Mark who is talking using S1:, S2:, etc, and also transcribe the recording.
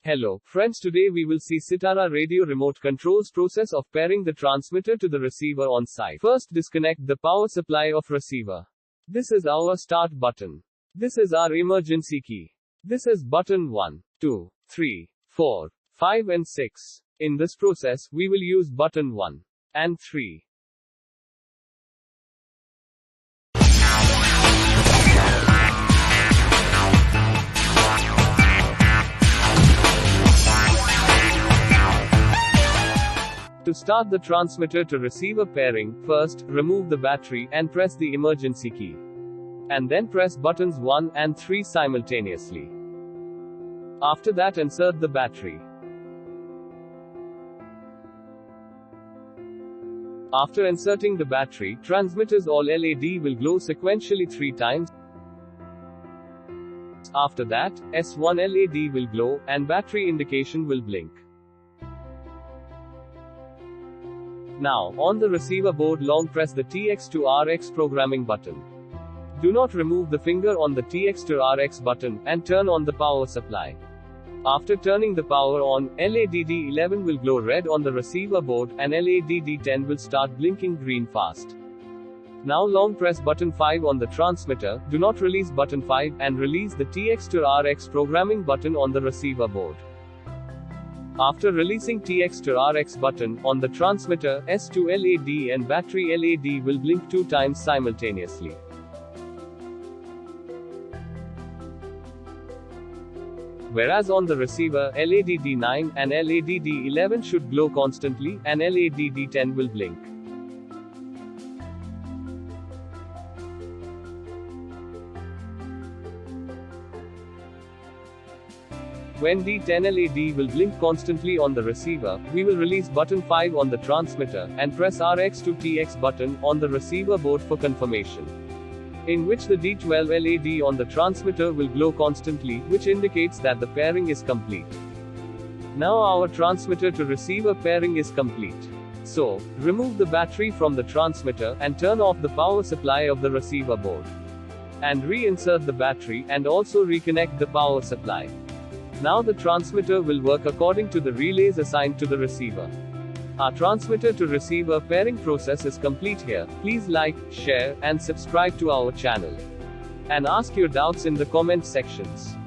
S1: Hello, friends. Today we will see Sitara radio remote controls process of pairing the transmitter to the receiver on site. First, disconnect the power supply of receiver. This is our start button. This is our emergency key. This is button 1, 2, 3, 4, 5 and 6. In this process, we will use button 1 and 3. To start the transmitter to receiver pairing, first, remove the battery and press the emergency key. And then press buttons 1 and 3 simultaneously. After that, insert the battery. After inserting the battery, transmitter's all LED will glow sequentially 3 times. After that, S1 LED will glow, and battery indication will blink. Now, on the receiver board, long press the TX to RX programming button. Do not remove the finger on the TX to RX button, and turn on the power supply. After turning the power on, LTD720p will glow red on the receiver board, and LTD720p will start blinking green fast. Now long press button 5 on the transmitter, do not release button 5, and release the TX to RX programming button on the receiver board. After releasing TX to RX button, on the transmitter, S2 LED and battery LED will blink 2 times simultaneously. Whereas on the receiver, LTD9 and LTD11 should glow constantly, and LTD10 will blink. When D10 LED will blink constantly on the receiver, we will release button 5 on the transmitter, and press RX to TX button on the receiver board for confirmation. In which the D12 LED on the transmitter will glow constantly, which indicates that the pairing is complete. Now our transmitter to receiver pairing is complete. So, remove the battery from the transmitter, and turn off the power supply of the receiver board. And reinsert the battery, and also reconnect the power supply. Now the transmitter will work according to the relays assigned to the receiver. Our transmitter to receiver pairing process is complete here. Please like, share, and subscribe to our channel. And ask your doubts in the comment sections.